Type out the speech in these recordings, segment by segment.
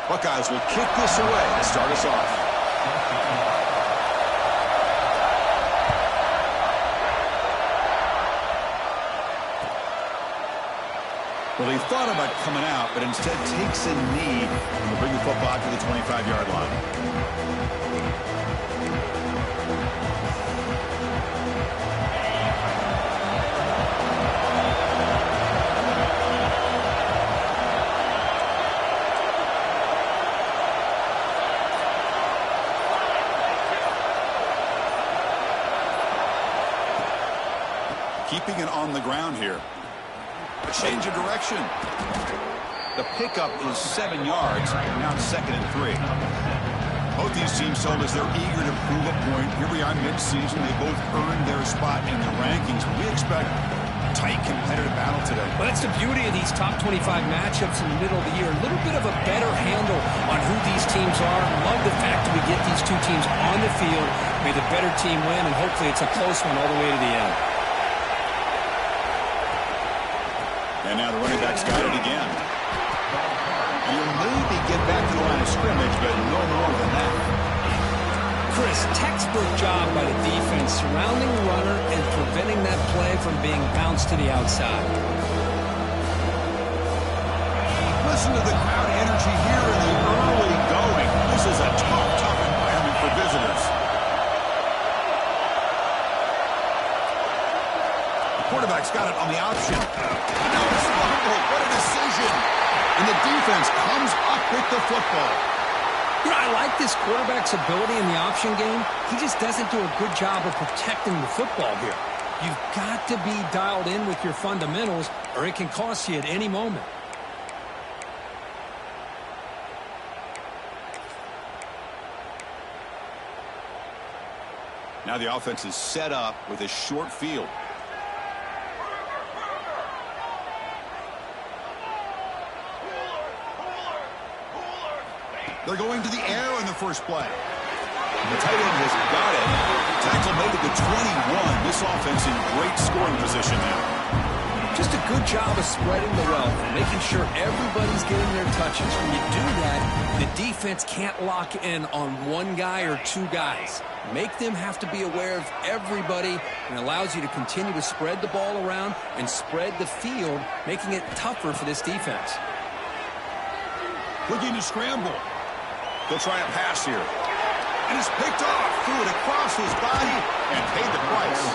Buckeyes will kick this away to start us off. Well, he thought about coming out, but instead takes a knee to bring the football out to the 25-yard line. Keeping it on the ground here. A change of direction. The pickup is 7 yards. Now it's 2nd and 3. Both these teams told us they're eager to prove a point. Here we are mid-season. They both earned their spot in the rankings. We expect a tight, competitive battle today. Well, that's the beauty of these top 25 matchups in the middle of the year. A little bit of a better handle on who these teams are. Love the fact that we get these two teams on the field. May the better team win, and hopefully it's a close one all the way to the end. And now the running back's got it again. You'll maybe get back to the line of scrimmage, but no more than that. Chris, textbook job by the defense, surrounding the runner and preventing that play from being bounced to the outside. Listen to the crowd energy here in the early going. This is a tough environment for visitors. Quarterback's got it on the option. No fumble. What a decision. And the defense comes up with the football. You know, I like this quarterback's ability in the option game. He just doesn't do a good job of protecting the football here. You've got to be dialed in with your fundamentals, or it can cost you at any moment. Now the offense is set up with a short field. They're going to the air on the first play. The tight end has got it. Tackle made at the 21. This offense in great scoring position now. Just a good job of spreading the wealth and making sure everybody's getting their touches. When you do that, the defense can't lock in on one guy or two guys. Make them have to be aware of everybody, and allows you to continue to spread the ball around and spread the field, making it tougher for this defense. Looking to scramble. They'll try a pass here. And it's picked off. Threw it across his body and paid the price.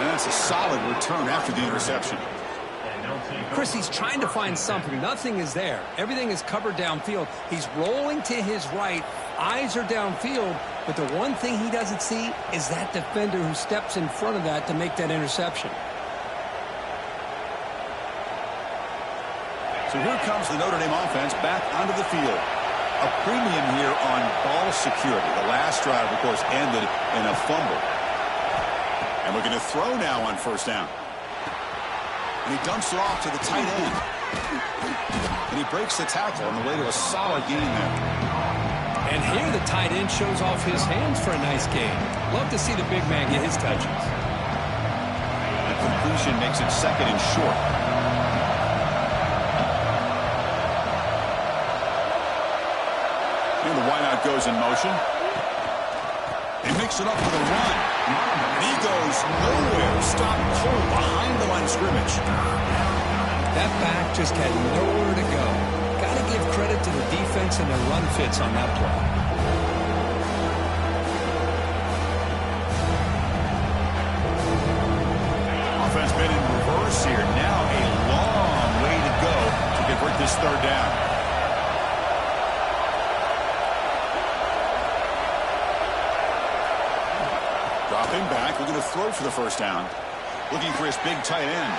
And that's a solid return after the interception. Chris, he's trying to find something. Nothing is there. Everything is covered downfield. He's rolling to his right. Eyes are downfield. But the one thing he doesn't see is that defender who steps in front of that to make that interception. So here comes the Notre Dame offense back onto the field. A premium here on ball security. The last drive, of course, ended in a fumble. And we're going to throw now on first down. And he dumps it off to the tight end. And he breaks the tackle on the way to a solid gain there. And here the tight end shows off his hands for a nice gain. Love to see the big man get his touches. The completion makes it 2nd and short. And the wideout goes in motion. They mix it up with a run. And he goes nowhere. Stopped cold behind the line of scrimmage. That back just had nowhere to go. Got to give credit to the defense and their run fits on that play. Offense been in reverse here. Now a long way to go to convert this third down. Dropping back, looking to throw for the first down. Looking for his big tight end.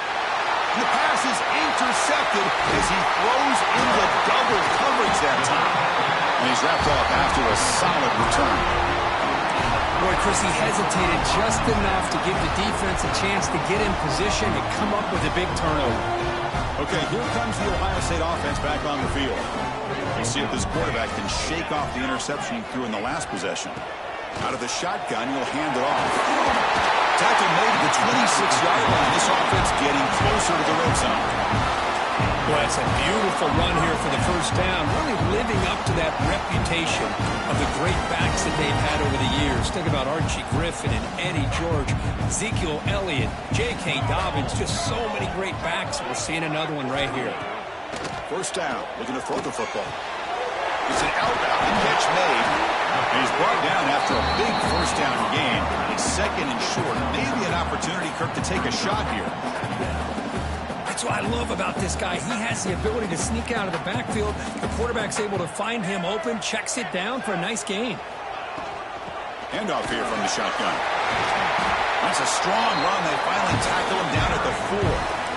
And the pass is intercepted as he throws into double coverage that time. And he's wrapped up after a solid return. Boy, Chris, he hesitated just enough to give the defense a chance to get in position and come up with a big turnover. Okay, here comes the Ohio State offense back on the field. We'll see if this quarterback can shake off the interception he threw in the last possession. Out of the shotgun, he'll hand it off. Tackle made at the 26-yard line. This offense getting closer to the red zone. Well, it's a beautiful run here for the first down, really living up to that reputation of the great backs that they've had over the years. Think about Archie Griffin and Eddie George, Ezekiel Elliott, J.K. Dobbins, just so many great backs. We're seeing another one right here. First down, looking to throw the football. It's an outbound catch made. And he's brought down after a big first down gain. It's second and short. Maybe an opportunity, Kirk, to take a shot here. That's what I love about this guy. He has the ability to sneak out of the backfield. The quarterback's able to find him open, checks it down for a nice gain. Handoff here from the shotgun. That's a strong run. They finally tackle him down at the 4.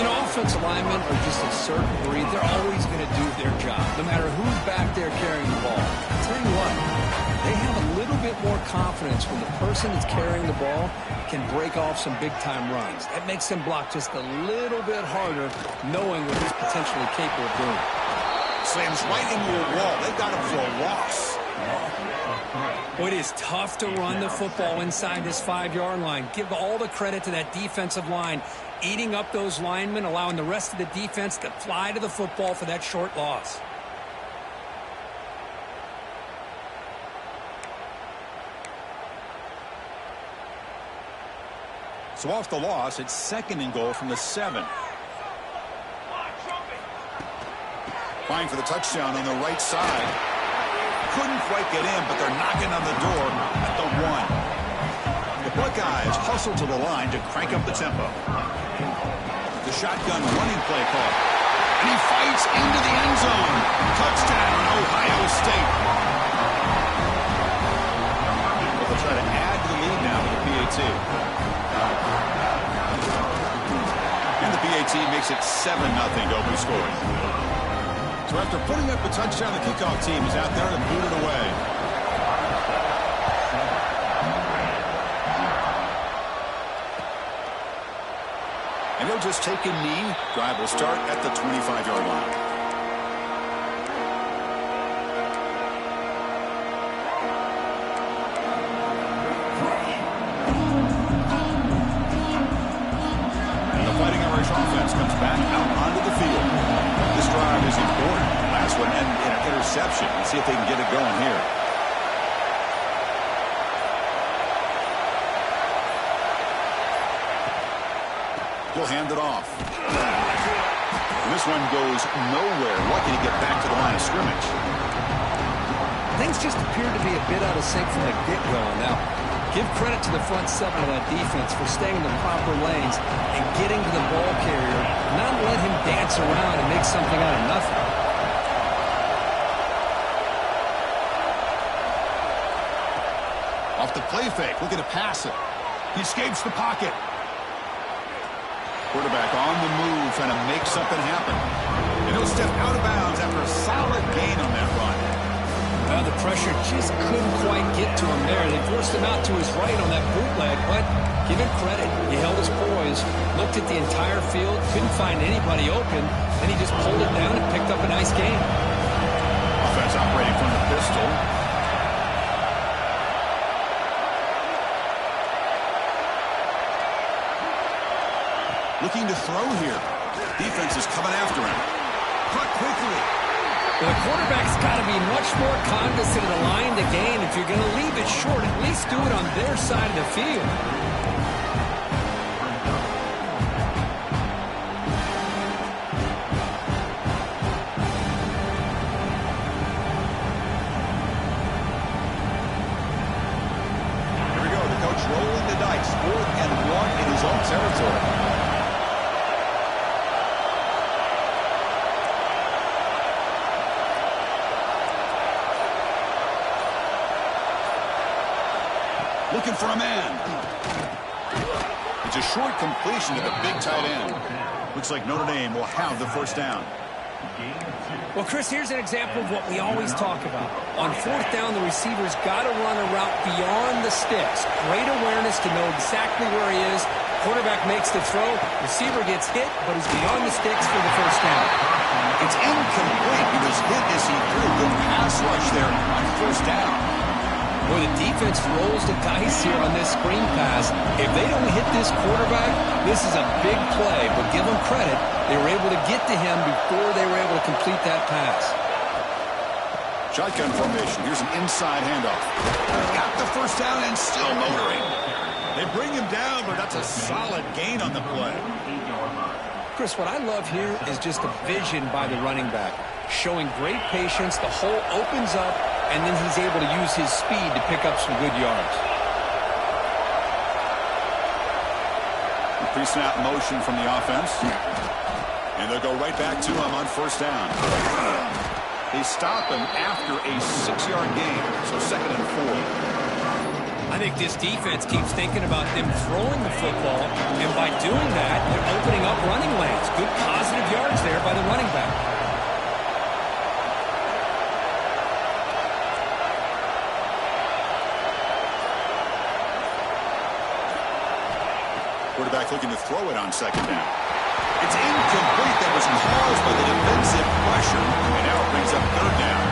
You know, offensive linemen are just a certain breed. They're always going to do their job, no matter who's back there carrying the ball. I'll tell you what, they have a little bit more confidence when the person that's carrying the ball can break off some big-time runs. That makes them block just a little bit harder, knowing what he's potentially capable of doing. Slams right into a wall. They've got him for a loss. Well, it is tough to run the football inside this 5-yard line. Give all the credit to that defensive line, eating up those linemen, allowing the rest of the defense to fly to the football for that short loss. So off the loss, it's second and goal from the 7. Vying for the touchdown on the right side. Couldn't quite get in, but they're knocking on the door at the 1. The Buckeyes hustle to the line to crank up the tempo. The shotgun running play call. And he fights into the end zone. Touchdown, Ohio State. Well, they'll try to add to the lead now with the PAT. And the PAT makes it 7-0 to open scoring. So after putting up a touchdown, the kickoff team is out there to boot it away. And he'll just take a knee. Drive will start at the 25-yard line. And the Fighting Irish offense comes back out onto the field. This drive is important. Last one ended in an interception. Let's see if they can get it going here. He'll hand it off. And this one goes nowhere. Lucky to get back to the line of scrimmage. Things just appear to be a bit out of sync from the get-go. Now, give credit to the front 7 of that defense for staying in the proper lanes and getting to the ball carrier, not let him dance around and make something out of nothing. Off the play fake, looking to pass it. He escapes the pocket. Quarterback on the move, trying to make something happen. And he'll step out of bounds after a solid gain on that run. Well, the pressure just couldn't quite get to him there. They forced him out to his right on that bootleg, but give him credit. He held his poise, looked at the entire field, couldn't find anybody open, and he just pulled it down and picked up a nice gain. Offense operating from the pistol. Looking to throw here. Defense is coming after him. Caught quickly. Well, the quarterback's got to be much more cognizant of the line to gain. If you're going to leave it short, at least do it on their side of the field. Here we go. The coach rolling the dice. 4th and 1 in his own territory. Looking for a man. It's a short completion to the big tight end. Looks like Notre Dame will have the first down. Well, Chris, here's an example of what we always talk about. On 4th down, the receiver's got to run a route beyond the sticks. Great awareness to know exactly where he is. Quarterback makes the throw. Receiver gets hit, but he's beyond the sticks for the first down. It's incomplete. He was hit as he threw. Good pass rush there on first down. Well, Boy, the defense rolls the dice here on this screen pass. If they don't hit this quarterback, this is a big play. But give them credit, they were able to get to him before they were able to complete that pass. Shotgun formation. Here's an inside handoff. Got the first down and still motoring. They bring him down, but that's a solid gain on the play. Chris, what I love here is just the vision by the running back. Showing great patience, the hole opens up, and then he's able to use his speed to pick up some good yards. Pre-snap motion from the offense. And they'll go right back to him on first down. They stop him after a 6-yard gain, so 2nd and 4. I think this defense keeps thinking about them throwing the football, and by doing that, they're opening up running lanes. Good positive yards there by the running back. Quarterback looking to throw it on 2nd down. It's incomplete. That was caused by the defensive pressure, and now it brings up 3rd down.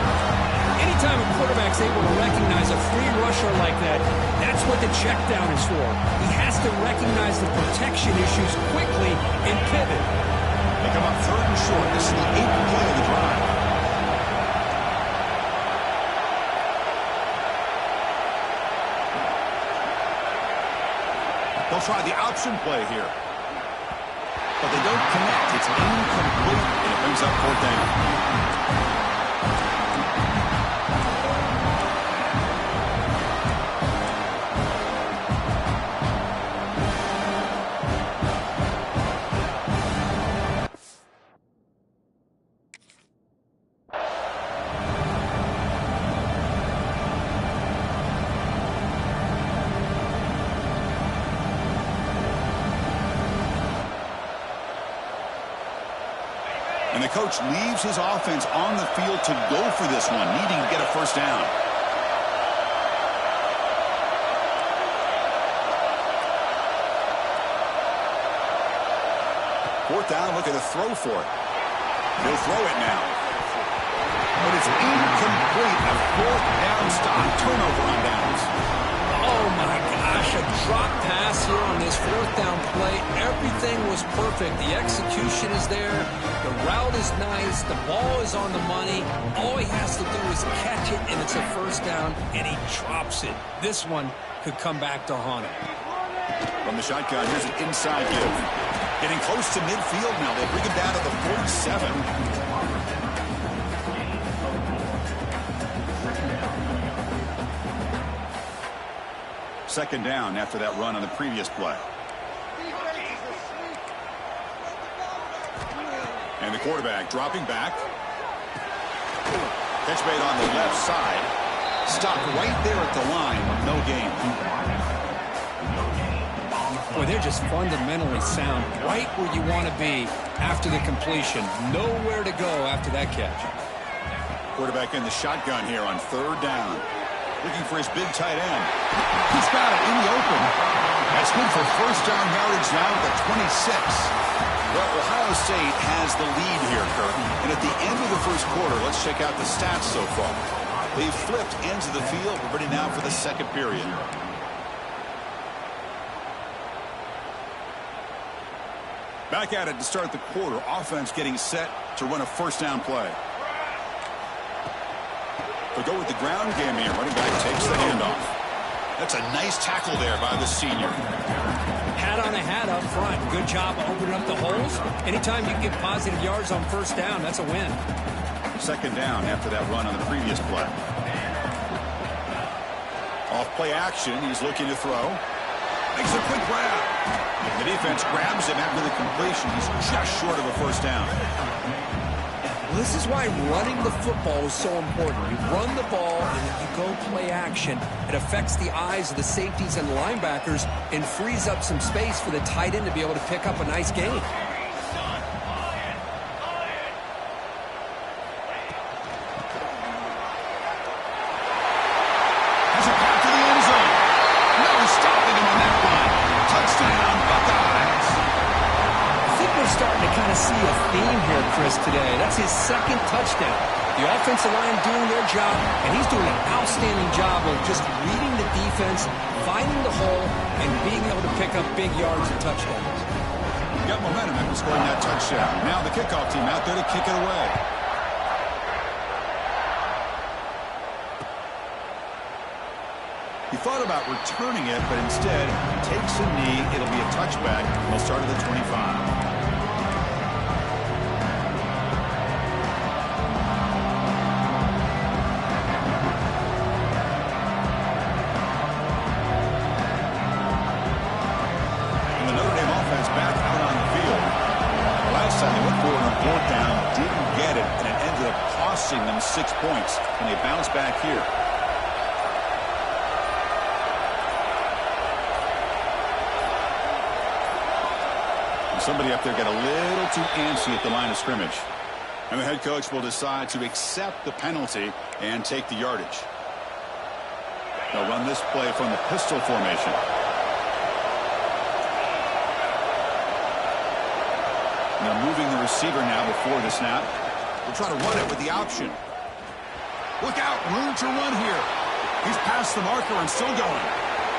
Anytime a quarterback's able to recognize a free rusher like that, that's what the check down is for. He has to recognize the protection issues quickly and pivot. They come up 3rd and short. This is the 8th play of the drive. They'll try the option play here. But they don't connect. It's incomplete, and it brings up 4th down. And the coach leaves his offense on the field to go for this one, needing to get a first down. Fourth down, looking to throw for it. He'll throw it now. But it's incomplete. A 4th down stop. Turnover on downs. Oh, my gosh, a drop pass here on this 4th down play. Everything was perfect. The execution is there. The route is nice. The ball is on the money. All he has to do is catch it, and it's a first down, and he drops it. This one could come back to haunt him. From the shotgun, here's an inside give. Getting close to midfield now. They bring him down to the 47. 2nd down after that run on the previous play. And the quarterback dropping back. Catch made on the left side. Stopped right there at the line. No gain. Boy, they're just fundamentally sound. Right where you want to be after the completion. Nowhere to go after that catch. Quarterback in the shotgun here on 3rd down. Looking for his big tight end. He's got it in the open. That's good for first down yardage now at the 26. Well, Ohio State has the lead here, Kurt. And at the end of the first quarter, let's check out the stats so far. They've flipped ends of the field. We're ready now for the 2nd period. Back at it to start the quarter. Offense getting set to run a first down play. They'll go with the ground game here. Running back takes the handoff. That's a nice tackle there by the senior. Hat on a hat up front. Good job opening up the holes. Anytime you get positive yards on first down, that's a win. 2nd down after that run on the previous play. Off play action. He's looking to throw. Makes a quick grab. The defense grabs him after the completion. He's just short of a first down. Well, this is why running the football is so important. You run the ball and then you go play action. It affects the eyes of the safeties and linebackers and frees up some space for the tight end to be able to pick up a nice gain. Has a path to the end zone. No stopping him on that one. Touchdown, Buckeyes. I think we're starting to kind of see a theme here, Chris, today. That's his 2nd touchdown. The offensive line doing their job, and he's doing an outstanding job of just reading the defense, finding the hole, and being able to pick up big yards and touchdowns. Got momentum after scoring that touchdown. Now the kickoff team out there to kick it away. He thought about returning it, but instead takes a knee. It'll be a touchback. He'll start at the 25. Them 6 points, and they bounce back here. And somebody up there got a little too antsy at the line of scrimmage. And the head coach will decide to accept the penalty and take the yardage. They'll run this play from the pistol formation. And they're moving the receiver now before the snap. We'll try to run it with the option. Look out, room to run here. He's past the marker and still going.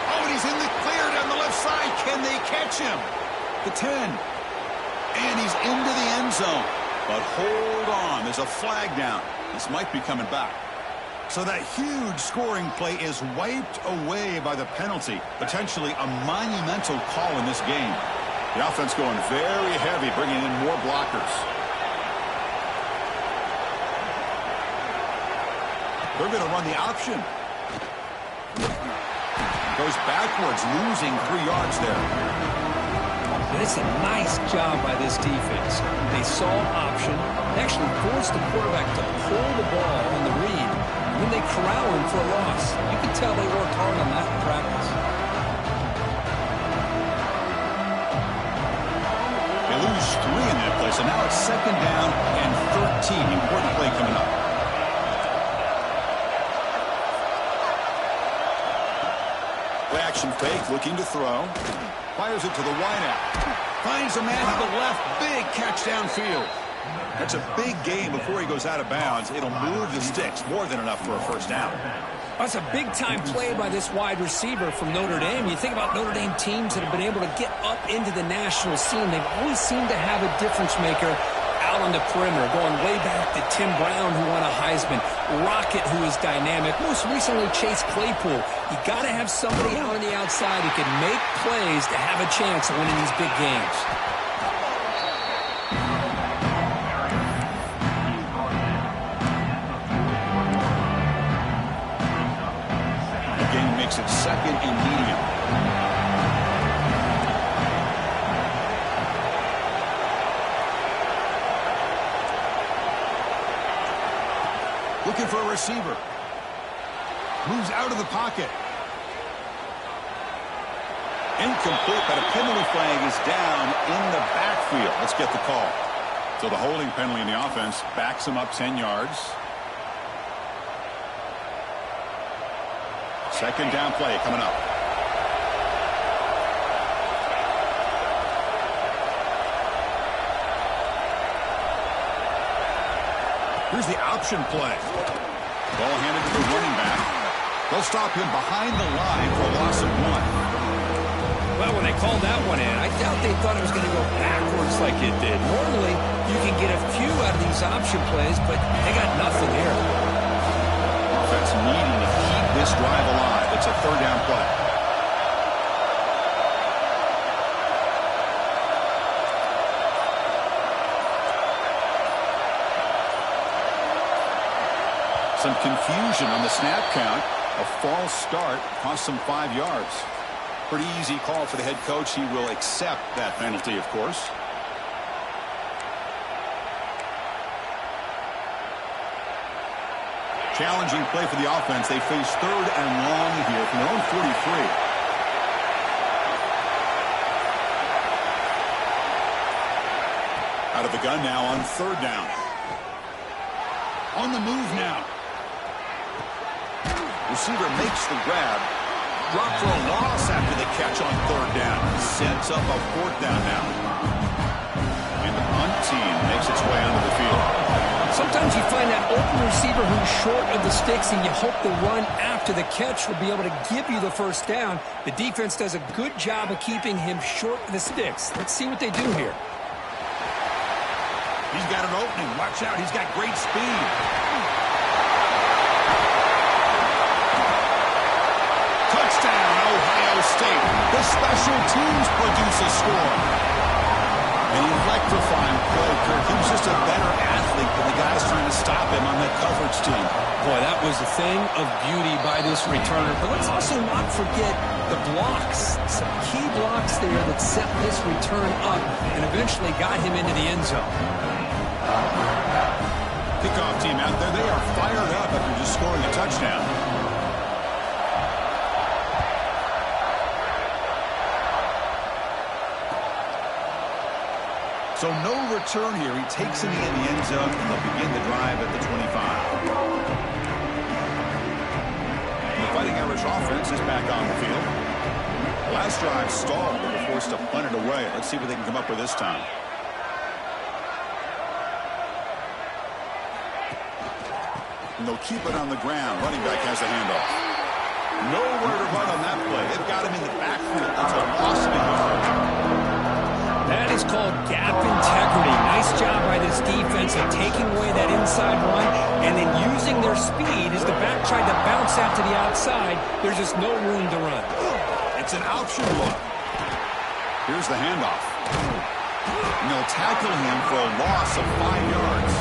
Oh, and he's in the clear down the left side. Can they catch him? The 10. And he's into the end zone. But hold on, there's a flag down. This might be coming back. So that huge scoring play is wiped away by the penalty. Potentially a monumental call in this game. The offense going very heavy, bringing in more blockers. They're going to run the option. Goes backwards, losing 3 yards there. And it's a nice job by this defense. They saw option, actually forced the quarterback to pull the ball on the read, and then they corral him for a loss. You can tell they worked hard on that in practice. They lose 3 in that play, so now it's 2nd down and 13. Important play coming up. Action fake, looking to throw. Fires it to the wideout. Finds a man to the left. Big catch downfield. That's a big gain before he goes out of bounds. It'll move the sticks. More than enough for a first down. That's a big-time play by this wide receiver from Notre Dame. You think about Notre Dame teams that have been able to get up into the national scene. They've always seemed to have a difference maker out on the perimeter, going way back to Tim Brown, who won a Heisman, Rocket, who is dynamic, most recently Chase Claypool. You got to have somebody out on the outside who can make plays to have a chance of winning these big games. The game makes it 2nd and medium. Looking for a receiver. Moves out of the pocket. Incomplete, but a penalty flag is down in the backfield. Let's get the call. So the holding penalty in the offense backs him up 10 yards. 2nd down play coming up. Here's the option play. Ball handed to the running back. They'll stop him behind the line for a loss of 1. Well, when they called that one in, I doubt they thought it was going to go backwards like it did. Normally, you can get a few out of these option plays, but they got nothing here. Offense needing to keep this drive alive. It's a 3rd down play. Some confusion on the snap count. A false start cost them 5 yards. Pretty easy call for the head coach. He will accept that penalty, of course. Challenging play for the offense. They face 3rd and long here from their own 43. Out of the gun now on 3rd down. On the move now. Receiver makes the grab. Drop for a loss after the catch on 3rd down. Sets up a 4th down now. And the punt team makes its way onto the field. Sometimes you find that open receiver who's short of the sticks, and you hope the run after the catch will be able to give you the first down. The defense does a good job of keeping him short of the sticks. Let's see what they do here. He's got an opening. Watch out. He's got great speed. Touchdown, Ohio State. The special teams produce a score. An electrifying play, Kirk. He was just a better athlete than the guys trying to stop him on that coverage team. Boy, that was a thing of beauty by this returner. But let's also not forget the blocks. Some key blocks there that set this return up and eventually got him into the end zone. Kickoff team out there. They are fired up after just scoring a touchdown. So no return here. He takes it in the end zone, and they'll begin the drive at the 25. The Fighting Irish offense is back on the field. Last drive stalled, but they're forced to punt it away. Let's see what they can come up with this time. And they'll keep it on the ground. Running back has the handoff. Nowhere to run on that play. They've got him in the backfield. That's a loss of yard. That is called gap integrity. Nice job by this defense of taking away that inside run and then using their speed as the back tried to bounce out to the outside. There's just no room to run. It's an option look. Here's the handoff. And they'll tackle him for a loss of 5 yards.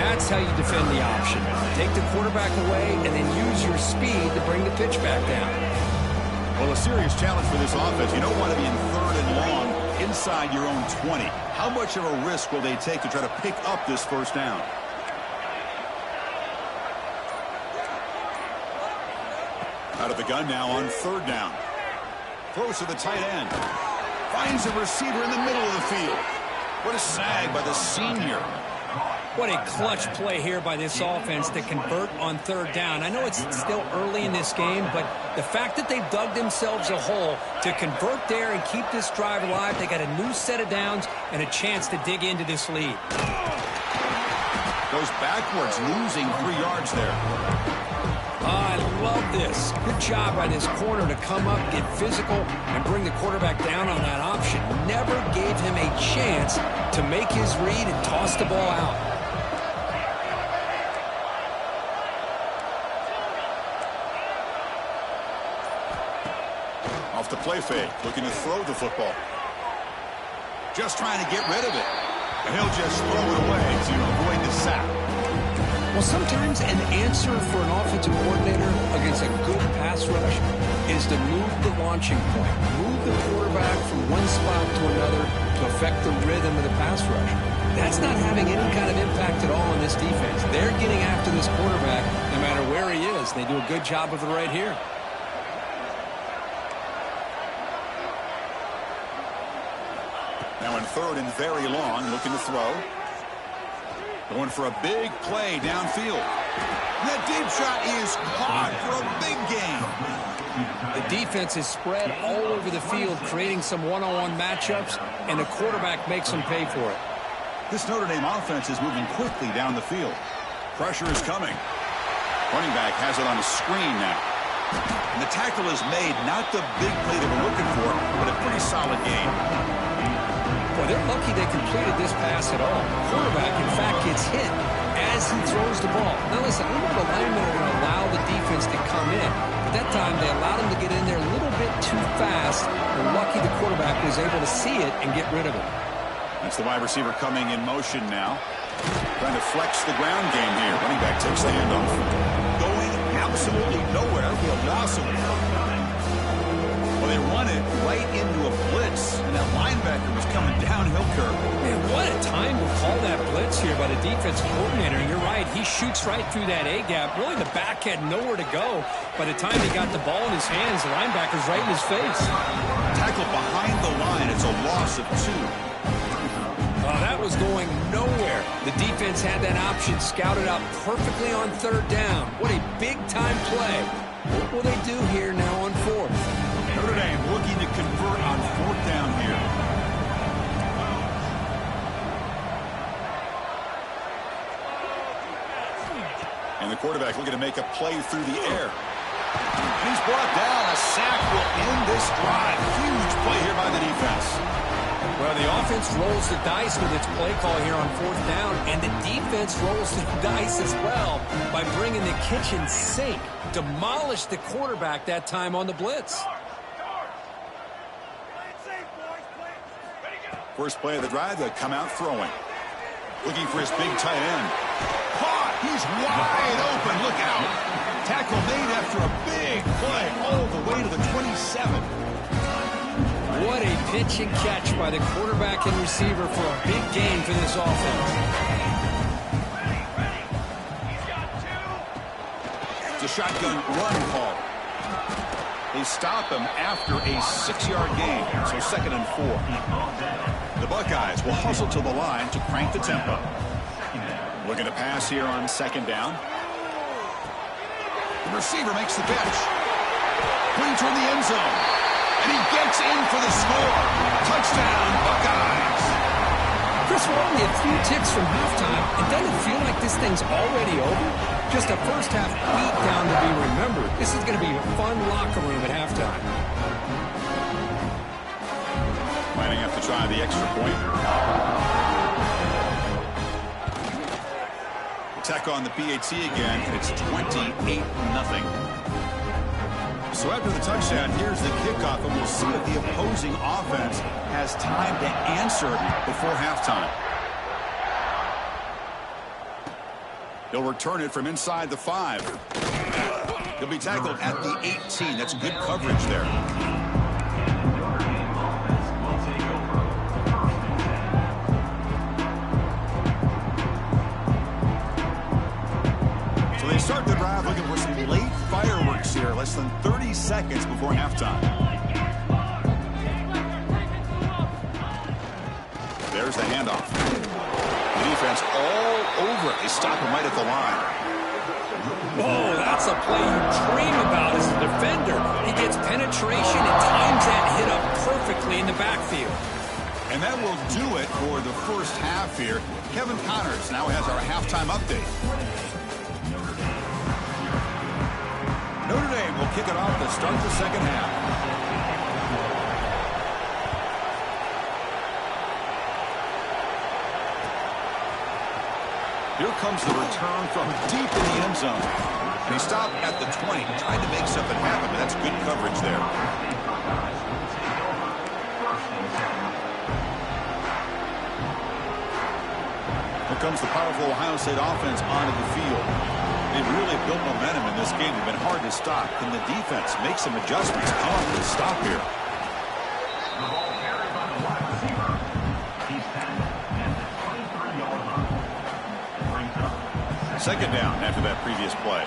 That's how you defend the option. Take the quarterback away and then use your speed to bring the pitch back down. Well, a serious challenge for this offense. You don't want to be in 3rd and long inside your own 20. How much of a risk will they take to try to pick up this first down? Out of the gun now on 3rd down. Throws to the tight end. Finds a receiver in the middle of the field. What a snag by the senior. What a clutch play here by this offense to convert on 3rd down. I know it's still early in this game, but the fact that they've dug themselves a hole to convert there and keep this drive alive, they got a new set of downs and a chance to dig into this lead. Goes backwards, losing 3 yards there. I love this. Good job by this corner to come up, get physical, and bring the quarterback down on that option. Never gave him a chance to make his read and toss the ball out. Off the play fake, looking to throw the football. Just trying to get rid of it. And he'll just throw it away to avoid the sack. Well, sometimes an answer for an offensive coordinator against a good pass rush is to move the launching point. Move the quarterback from one spot to another to affect the rhythm of the pass rush. That's not having any kind of impact at all on this defense. They're getting after this quarterback no matter where he is. They do a good job of it right here. Now in 3rd and very long, looking to throw. Going for a big play downfield. That deep shot is caught for a big gain. The defense is spread all over the field, creating some one-on-one matchups, and the quarterback makes them pay for it. This Notre Dame offense is moving quickly down the field. Pressure is coming. Running back has it on a screen now. And the tackle is made, not the big play they were looking for, but a pretty solid gain. Well, they're lucky they completed this pass at all. The quarterback, in fact, gets hit as he throws the ball. Now, listen, I don't know if the linemen are going to allow the defense to come in. At that time, they allowed him to get in there a little bit too fast. They're lucky the quarterback was able to see it and get rid of it. That's the wide receiver coming in motion now. Trying to flex the ground game here. Running back takes the handoff. Going absolutely nowhere. That'll be a loss of it. Well, they run it right into a blitz, and that linebacker was coming downhill, Kirk. Man, what a time to call that blitz here by the defensive coordinator. You're right. He shoots right through that A-gap. Really, the back had nowhere to go. By the time he got the ball in his hands, the linebacker's right in his face. Tackle behind the line. It's a loss of 2. That was going nowhere. The defense had that option scouted out perfectly on 3rd down. What a big-time play. What will they do here now on 4th? Notre Dame looking to convert on 4th down here. And the quarterback looking to make a play through the air. And he's brought down. A sack will end this drive. Huge play here by the defense. Well, the offense rolls the dice with its play call here on 4th down, and the defense rolls the dice as well by bringing the kitchen sink. Demolished the quarterback that time on the blitz. First play of the drive, they come out throwing. Looking for his big tight end. Caught! He's wide open. Look out. Tackle made after a big play all the way to the 27. What a pitch and catch by the quarterback and receiver for a big gain for this offense. It's a shotgun run call. They stop him after a 6-yard gain, so 2nd and 4. The Buckeyes will hustle to the line to crank the tempo. Looking to pass here on 2nd down. The receiver makes the catch. Putting toward the end zone. And he gets in for the score. Touchdown, Buckeyes. Chris, we're only a few ticks from halftime. It doesn't feel like this thing's already over. Just a first-half beatdown to be remembered. This is going to be a fun locker room at halftime. Lining up to try the extra point. Attack on the PAT again, and it's 28-0. So after the touchdown, here's the kickoff, and we'll see if the opposing offense has time to answer before halftime. He'll return it from inside the 5. He'll be tackled at the 18. That's good coverage there. So they start the drive looking for some late fireworks here, less than 30 seconds before halftime. There's the handoff. The defense all over it. They stop him right at the line. Oh, that's a play you dream about as a defender. He gets penetration and times that hit up perfectly in the backfield. And that will do it for the first half here. Kevin Connors now has our halftime update. Notre Dame will kick it off to start the second half. Here comes the return from deep in the end zone. And he stopped at the 20, trying to make something happen, but that's good coverage there. Here comes the powerful Ohio State offense onto the field. They've really built momentum in this game. They've been hard to stop. Can the defense make some adjustments? Come up with a stop here. Second down after that previous play.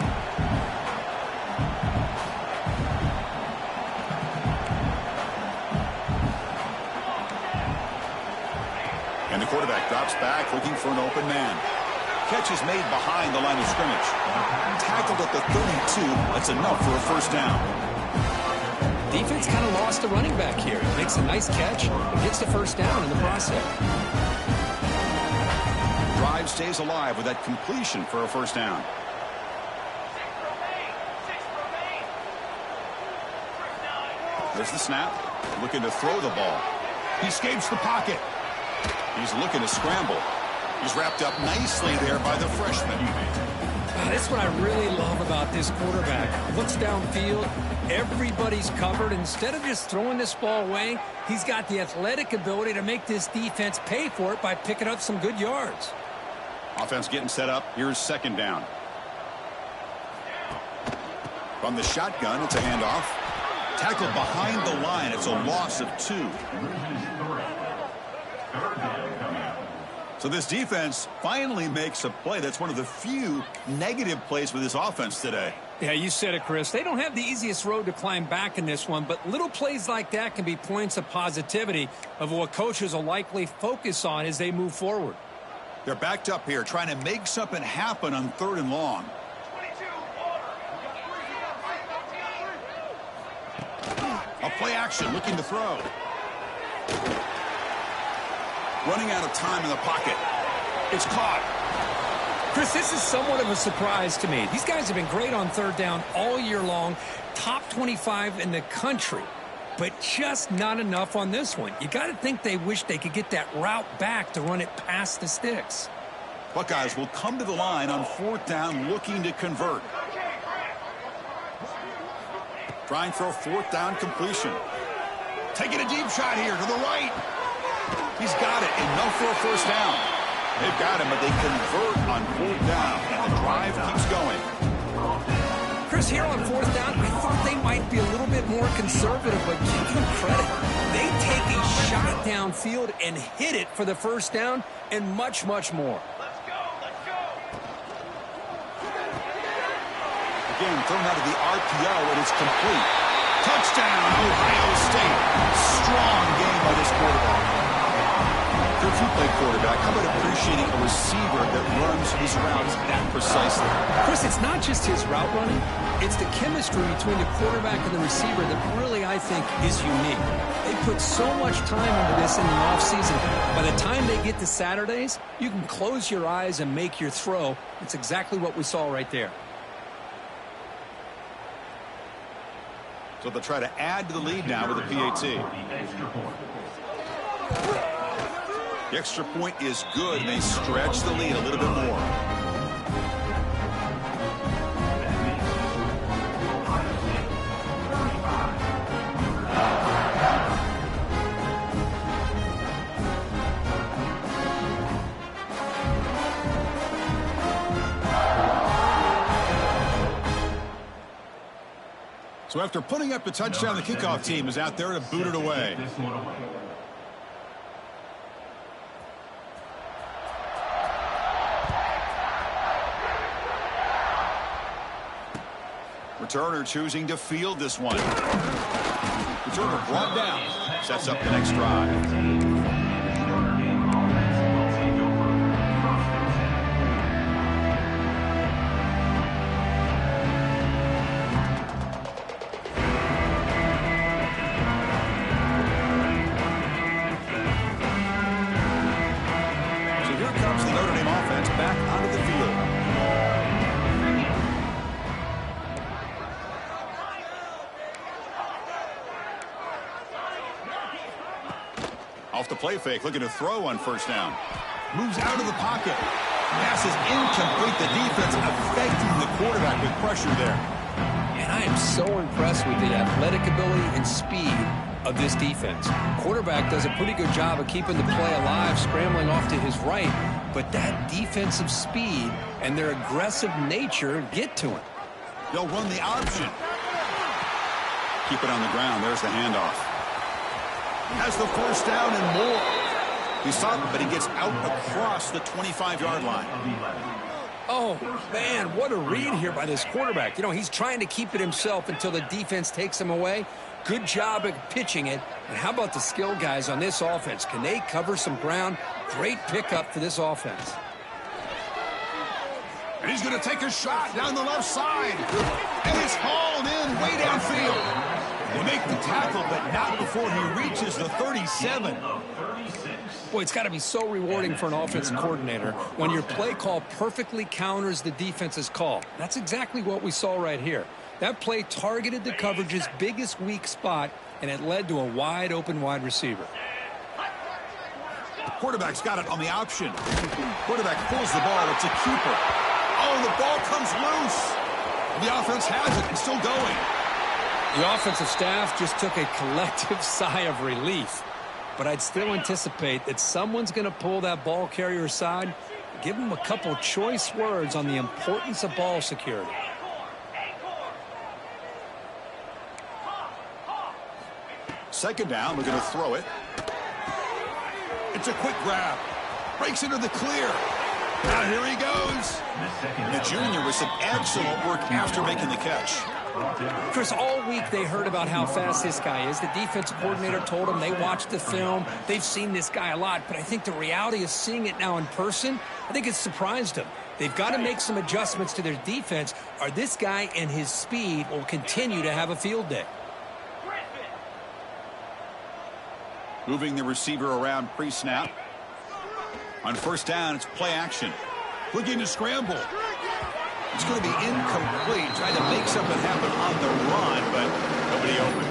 And the quarterback drops back looking for an open man. Catch is made behind the line of scrimmage. Tackled at the 32. That's enough for a first down. Defense kind of lost the running back here. Makes a nice catch and gets the first down in the process. Drive stays alive with that completion for a first down. There's the snap. Looking to throw the ball. He escapes the pocket. He's looking to scramble. He's wrapped up nicely there by the freshman. That's what I really love about this quarterback. Looks downfield. Everybody's covered. Instead of just throwing this ball away, he's got the athletic ability to make this defense pay for it by picking up some good yards. Offense getting set up. Here's second down. From the shotgun, it's a handoff. Tackled behind the line. It's a loss of 2. So this defense finally makes a play. That's one of the few negative plays for this offense today. Yeah, you said it, Chris. They don't have the easiest road to climb back in this one, but little plays like that can be points of positivity of what coaches will likely focus on as they move forward. They're backed up here trying to make something happen on 3rd and long. A play action looking to throw. Running out of time in the pocket. It's caught. Chris, this is somewhat of a surprise to me. These guys have been great on third down all year long, top 25 in the country, but just not enough on this one. You got to think they wish they could get that route back to run it past the sticks. Buckeyes will come to the line on fourth down looking to convert. Trying for a fourth down completion. Taking a deep shot here to the right. He's got it. Enough for a first down. They've got him, but they convert on fourth down, and the drive keeps going. Chris, here on fourth down, I thought they might be a little bit more conservative, but give them credit. They take a shot downfield and hit it for the first down and much, much more. Again, thrown out of the RPO, and it's complete. Touchdown, Ohio State. Strong game by this quarterback. If you play quarterback, how about appreciating a receiver that runs his routes that precisely? Chris, it's not just his route running. It's the chemistry between the quarterback and the receiver that really, I think, is unique. They put so much time into this in the offseason. By the time they get to Saturdays, you can close your eyes and make your throw. It's exactly what we saw right there. So they'll try to add to the lead now with a PAT. The extra point is good, and they stretch the lead a little bit more. So after putting up the touchdown, the kickoff team is out there to boot it away. Returner choosing to field this one. Returner brought down. Sets up the next drive. Off the play fake, looking to throw on first down. Moves out of the pocket. Pass is incomplete. The defense affecting the quarterback with pressure there. And I am so impressed with the athletic ability and speed of this defense. Quarterback does a pretty good job of keeping the play alive, scrambling off to his right, but that defensive speed and their aggressive nature get to him. They'll run the option. Keep it on the ground. There's the handoff. Has the first down and more. He's stopped, but he gets out across the 25-yard line. Oh, man, what a read here by this quarterback. You know, he's trying to keep it himself until the defense takes him away. Good job at pitching it. And how about the skill guys on this offense? Can they cover some ground? Great pickup for this offense. And he's going to take a shot down the left side. And it's hauled in way downfield. They make the tackle, but not before he reaches the 37. Boy, it's got to be so rewarding for an offensive coordinator when your play call perfectly counters the defense's call. That's exactly what we saw right here. That play targeted the coverage's biggest weak spot, and it led to a wide-open wide receiver. The quarterback's got it on the option. Quarterback pulls the ball. It's a keeper. Oh, the ball comes loose. The offense has it and still going. The offensive staff just took a collective sigh of relief. But I'd still anticipate that someone's going to pull that ball carrier aside, give him a couple choice words on the importance of ball security. Second down, we're going to throw it. It's a quick grab. Breaks into the clear. Now here he goes. And the junior with some excellent work after making the catch. Chris, all week they heard about how fast this guy is. The defensive coordinator told them they watched the film. They've seen this guy a lot, but I think the reality is seeing it now in person, I think it's surprised them. They've got to make some adjustments to their defense, or this guy and his speed will continue to have a field day. Moving the receiver around pre-snap. On first down, it's play action. Looking to scramble. It's going to be incomplete. Trying to make something happen on the run, but nobody open.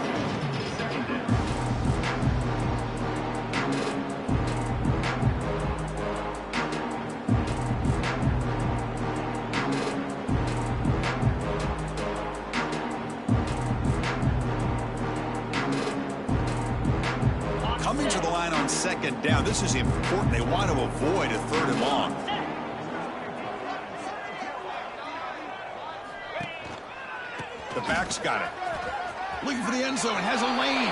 Coming to the line on second down. This is important. They want to avoid a 3rd and long. The back's got it. Looking for the end zone. Has a lane.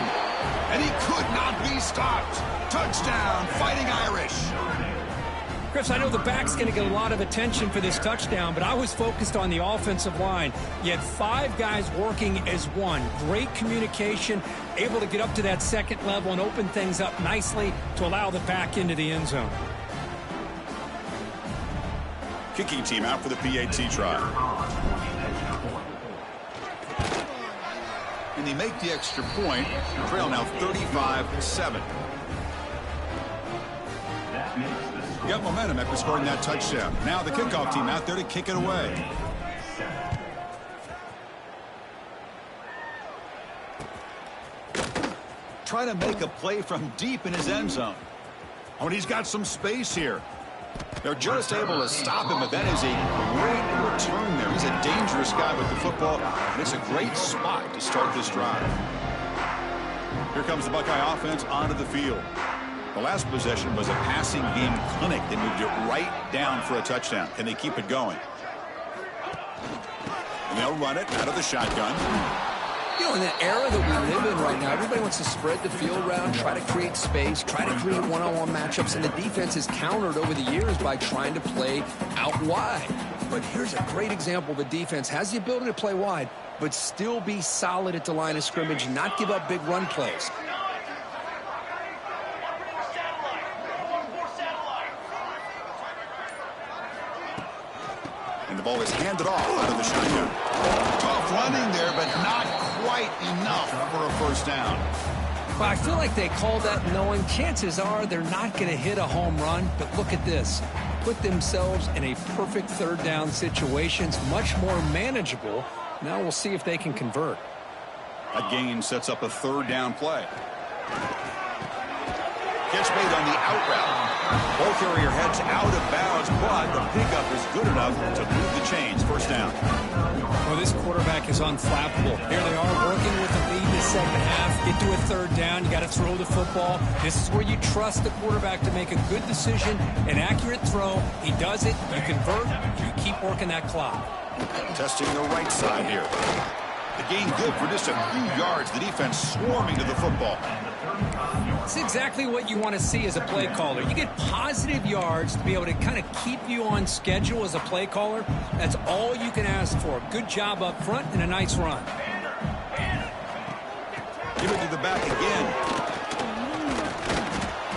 And he could not be stopped. Touchdown, Fighting Irish. Chris, I know the back's going to get a lot of attention for this touchdown, but I was focused on the offensive line. You had 5 guys working as one. Great communication, able to get up to that second level and open things up nicely to allow the back into the end zone. Kicking team out for the PAT try. And they make the extra point. Trail now 35-7. Got momentum after scoring that touchdown. Now the kickoff team out there to kick it away. Trying to make a play from deep in his end zone. Oh, and he's got some space here. They're just able to stop him, but that is a great return there. He's a dangerous guy with the football, and it's a great spot to start this drive. Here comes the Buckeye offense onto the field. The last possession was a passing game clinic. They moved it right down for a touchdown. Can they keep it going? And they'll run it out of the shotgun. You know, in the era that we live in right now, everybody wants to spread the field around, try to create space, try to create one-on-one matchups, and the defense has countered over the years by trying to play out wide. But here's a great example. The defense has the ability to play wide, but still be solid at the line of scrimmage, not give up big run plays. And the ball is handed off out of the shotgun. Tough running there, but not quite enough for a first down. Well, I feel like they called that knowing chances are they're not going to hit a home run. But look at this. Put themselves in a perfect 3rd down situations, much more manageable. Now we'll see if they can convert. A gain sets up a 3rd down play. Gets made on the out route. Ball carrier heads out of bounds, but the pickup is good enough to move the chains. First down. Well, this quarterback is unflappable. Here they are working with the lead in the second half. Get to a 3rd down. You got to throw the football. This is where you trust the quarterback to make a good decision, an accurate throw. He does it. You convert. You keep working that clock. Testing the right side here. The gain good for just a few yards. The defense swarming to the football. It's exactly what you want to see as a play caller. You get positive yards to be able to kind of keep you on schedule as a play caller. That's all you can ask for. Good job up front and a nice run. Give it to the back again.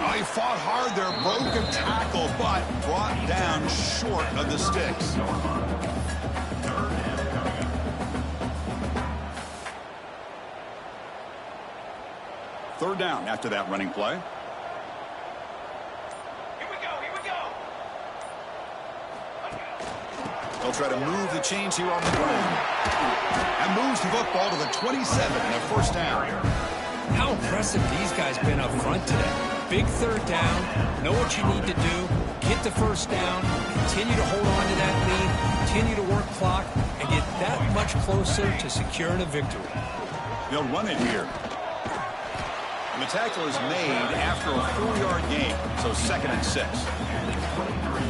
Oh, he fought hard there. Broke a tackle, but brought down short of the sticks. Third down after that running play. Here we go. They'll try to move the chains here on the ground. And moves the football to the 27 and a first down. How impressive these guys been up front today. Big 3rd down. Know what you need to do. Get the first down. Continue to hold on to that lead. Continue to work clock. And get that much closer to securing a victory. They'll run it here. And the tackle is made after a 4-yard gain, so 2nd and 6.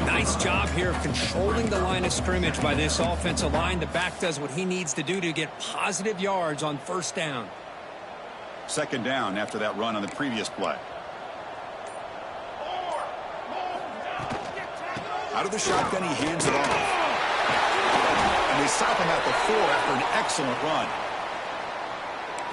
Nice job here of controlling the line of scrimmage by this offensive line. The back does what he needs to do to get positive yards on first down. 2nd down after that run on the previous play. Out of the shotgun, he hands it off. And they stop him at the 4 after an excellent run.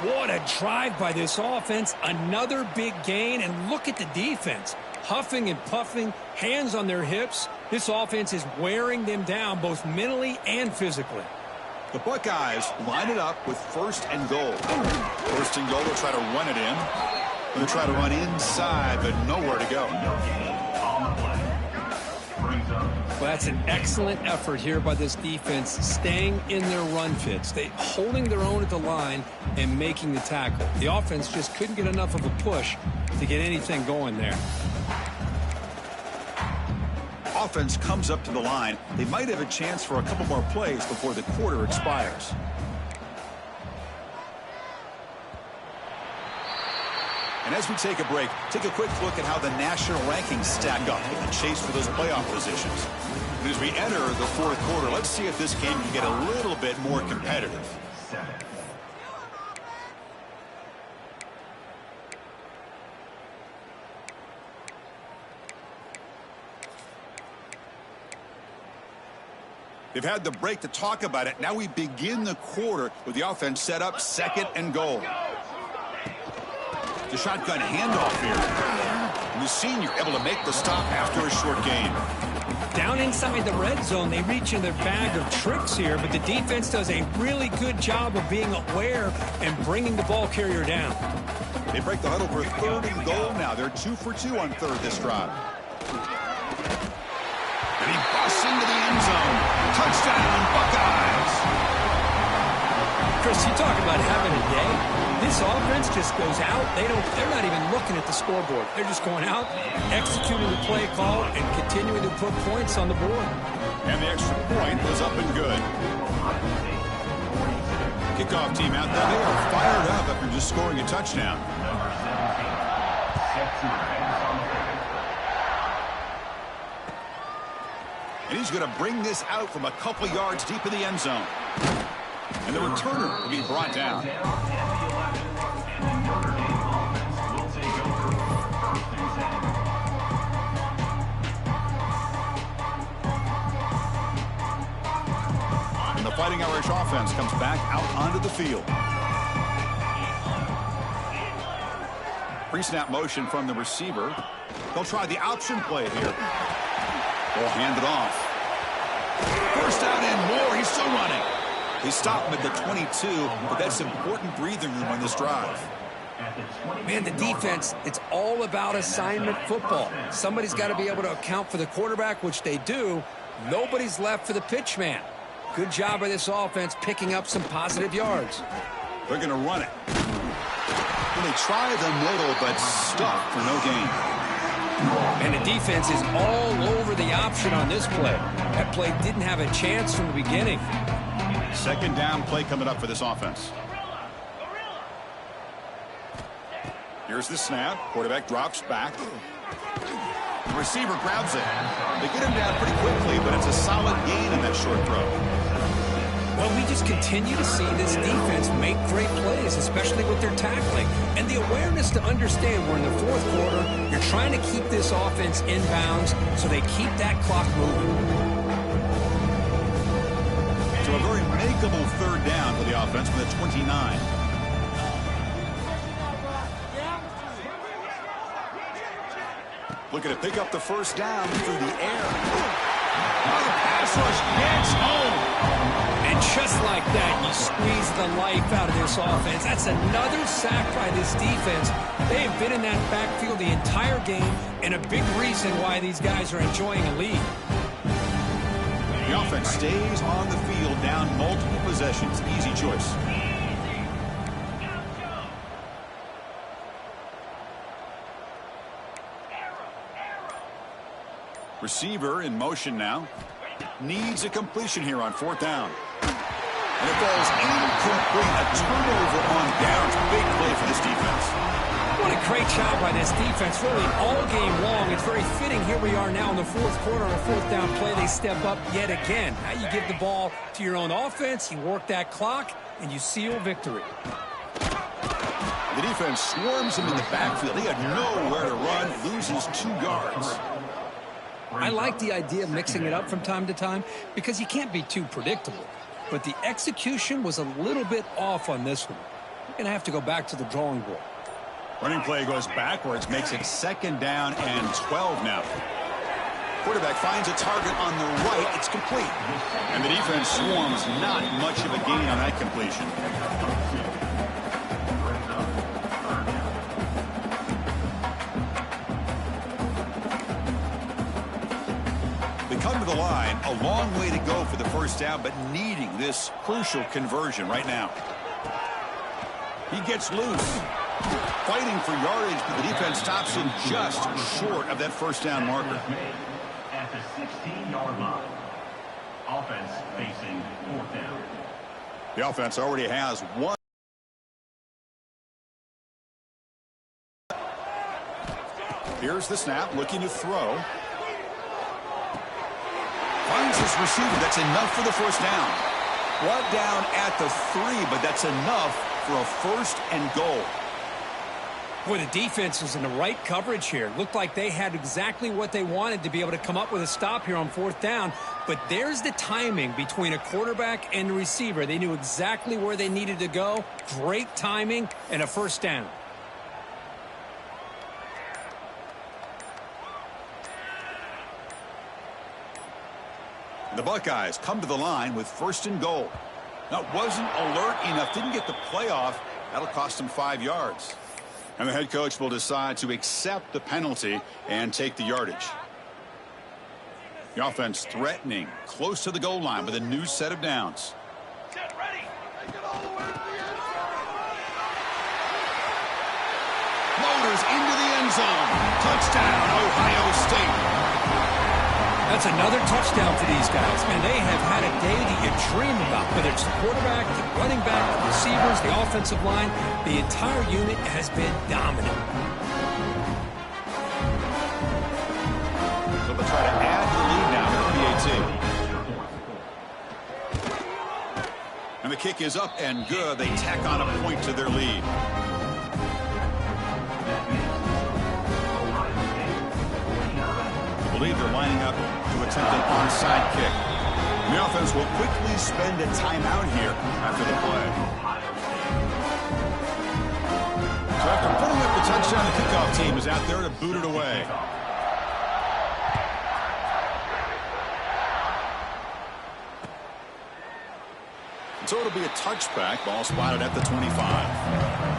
What a drive by this offense. Another big gain, and look at the defense. Huffing and puffing, hands on their hips. This offense is wearing them down both mentally and physically. The Buckeyes line it up with 1st and goal. 1st and goal, they'll try to run it in. They'll try to run inside, but nowhere to go. Well, that's an excellent effort here by this defense, staying in their run fits. They holding their own at the line and making the tackle. The offense just couldn't get enough of a push to get anything going there. Offense comes up to the line. They might have a chance for a couple more plays before the quarter expires. And as we take a break, take a quick look at how the national rankings stack up in the chase for those playoff positions. And as we enter the fourth quarter, let's see if this game can get a little bit more competitive. They've had the break to talk about it. Now we begin the quarter with the offense set up, 2nd and goal. The shotgun handoff here. And the senior able to make the stop after a short gain. Down inside the red zone, they reach in their bag of tricks here, but the defense does a really good job of being aware and bringing the ball carrier down. They break the huddle for 3rd and goal now. They're 2 for 2 on 3rd this drive. And he busts into the end zone. Touchdown, Buckeyes. Chris, you talk about having a day. This offense just goes out. They're not even looking at the scoreboard. They're just going out, executing the play call, and continuing to put points on the board. And the extra point was up and good. Kickoff team out there. They are fired up after just scoring a touchdown. And he's going to bring this out from a couple yards deep in the end zone. And the returner will be brought down. And the Fighting Irish offense comes back out onto the field. Pre-snap motion from the receiver. They'll try the option play here. They'll hand it off. First down and more. He's still running. They stop him at the 22, but that's important breathing room on this drive. Man, the defense, it's all about assignment football. Somebody's got to be able to account for the quarterback, which they do. Nobody's left for the pitch man. Good job by this offense picking up some positive yards. They're going to run it. And they try the middle, but stuck for no gain. And the defense is all over the option on this play. That play didn't have a chance from the beginning. 2nd down play coming up for this offense. Here's the snap. Quarterback drops back. The receiver grabs it. They get him down pretty quickly, but it's a solid gain in that short throw. Well, we just continue to see this defense make great plays, especially with their tackling. And the awareness to understand we're in the fourth quarter, you're trying to keep this offense in bounds so they keep that clock moving. So a very makeable 3rd down for the offense with a 29. Looking to pick up the first down through the air. Oh, the pass rush gets home. And just like that, you squeeze the life out of this offense. That's another sack by this defense. They have been in that backfield the entire game, and a big reason why these guys are enjoying a lead. The offense stays on the field down multiple possessions. Easy choice. Receiver in motion now. Needs a completion here on 4th down. And it falls incomplete. A turnover on downs. Big play for this defense. What a great job by this defense, really all game long. It's very fitting. Here we are now in the fourth quarter on a 4th down play. They step up yet again. Now you give the ball to your own offense, you work that clock, and you seal victory. The defense swarms him in the backfield. He had nowhere to run, loses 2 yards. I like the idea of mixing it up from time to time because you can't be too predictable. But the execution was a little bit off on this one. You're going to have to go back to the drawing board. Running play goes backwards, makes it 2nd down and 12 now. Quarterback finds a target on the right. It's complete. And the defense swarms. Not much of a gain on that completion. They come to the the line. A long way to go for the first down, but needing this crucial conversion right now. He gets loose. Fighting for yardage, but the defense stops him just short of that first down marker. At the 16-yard line. Offense facing fourth down. The offense already has one. Here's the snap, looking to throw. Finds his receiver. That's enough for the first down. Brought down at the 3, but that's enough for a first and goal. Boy, the defense was in the right coverage here. Looked like they had exactly what they wanted to be able to come up with a stop here on fourth down. But there's the timing between a quarterback and the receiver. They knew exactly where they needed to go. Great timing and a first down. The Buckeyes come to the line with first and goal. Now, wasn't alert enough, didn't get the play off. That'll cost him 5 yards. And the head coach will decide to accept the penalty and take the yardage. The offense threatening, close to the goal line with a new set of downs. Get ready. Loaders into the end zone. Touchdown, Ohio State. That's another touchdown for these guys. Man, they have had a day that you dream about. Whether it's the quarterback, the running back, the receivers, the offensive line, the entire unit has been dominant. So they'll try to add the lead now to the PAT. And the kick is up and good. They tack on a point to their lead. I believe they're lining up to attempt an onside kick. The offense will quickly spend a timeout here after the play. So after putting up the touchdown, the kickoff team is out there to boot it away. So it'll be a touchback. Ball spotted at the 25.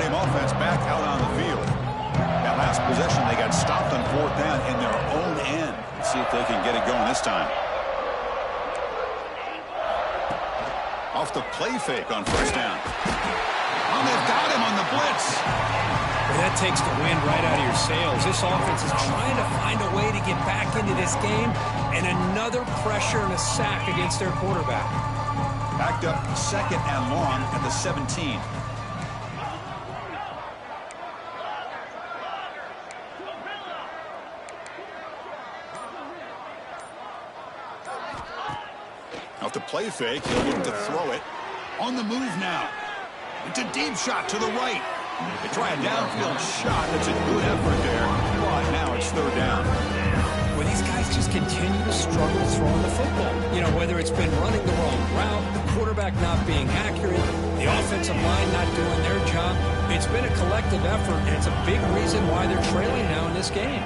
Offense back out on the field. That last possession, they got stopped on fourth down in their own end. Let's see if they can get it going this time. Off the play fake on first down. Oh, they've got him on the blitz. Well, that takes the wind right out of your sails. This offense is trying to find a way to get back into this game, and another pressure and a sack against their quarterback. Backed up second and long at the 17. Off the play fake, he'll look to throw it. On the move now. It's a deep shot to the right. They try a downfield shot. That's a good effort there. But now it's third down. Well, these guys just continue to struggle throwing the football. You know, whether it's been running the wrong route, the quarterback not being accurate, the offensive line not doing their job. It's been a collective effort, and it's a big reason why they're trailing now in this game.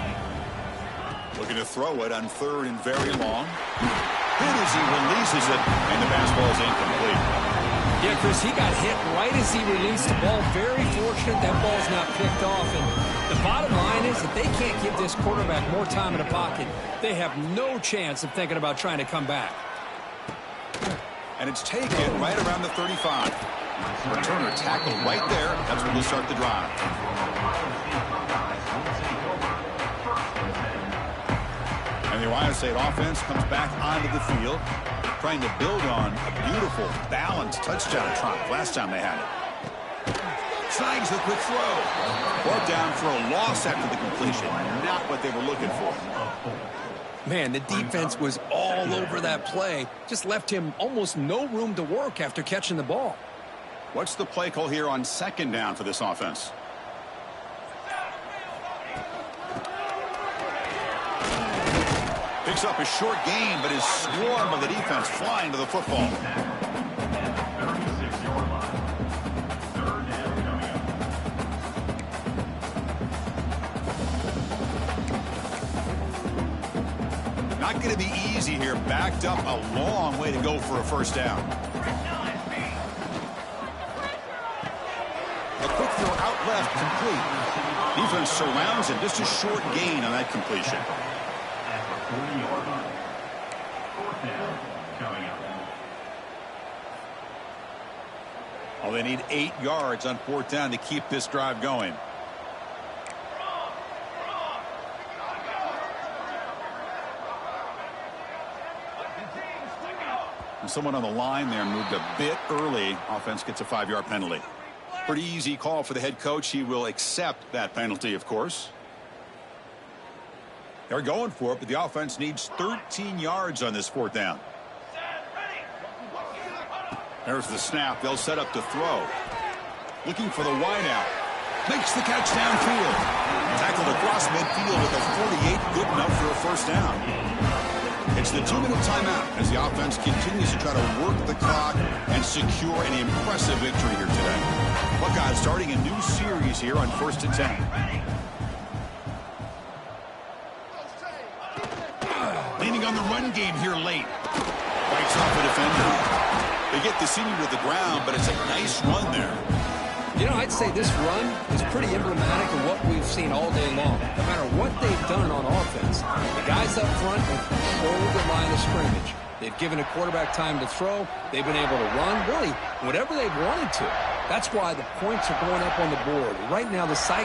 Looking to throw it on third and very long. Hit as he releases it, and the pass ball is incomplete. Yeah, Chris, he got hit right as he released the ball. Very fortunate that ball's not picked off. And the bottom line is that they can't give this quarterback more time in the pocket. They have no chance of thinking about trying to come back. And it's taken right around the 35. Returner tackled right there. That's where we'll start the drive. And the Ohio State offense comes back onto the field, trying to build on a beautiful, balanced touchdown drive last time they had it. Snags the quick throw. Brought down for a loss after the completion. Not what they were looking for. Man, the defense was all over that play. Just left him almost no room to work after catching the ball. What's the play call here on second down for this offense? Picks up a short gain, but is swarmed by the defense flying to the football. Not going to be easy here. Backed up a long way to go for a first down. The quick throw out Complete. Defense surrounds him. Just a short gain on that completion. At the 40-yard line. Fourth down coming up. Oh, they need 8 yards on fourth down to keep this drive going. And someone on the line there moved a bit early. Offense gets a 5-yard penalty. Pretty easy call for the head coach. He will accept that penalty, of course. They're going for it, but the offense needs 13 yards on this fourth down. There's the snap. They'll set up to throw. Looking for the wideout. Makes the catch downfield. Tackled across midfield at the 48. Good enough for a first down. It's the 2-minute timeout as the offense continues to try to work the clock and secure an impressive victory here today. Buckeyes starting a new series here on 1st and 10. Leaning on the run game here late. Bites off a defender. They get the senior to the ground, but it's a nice run there. You know, I'd say this run is pretty emblematic of what we've seen all day long. No matter what they've done on offense, the guys up front have controlled the line of scrimmage. They've given a quarterback time to throw. They've been able to run, really, whatever they've wanted to. That's why the points are going up on the board. Right now, the cycle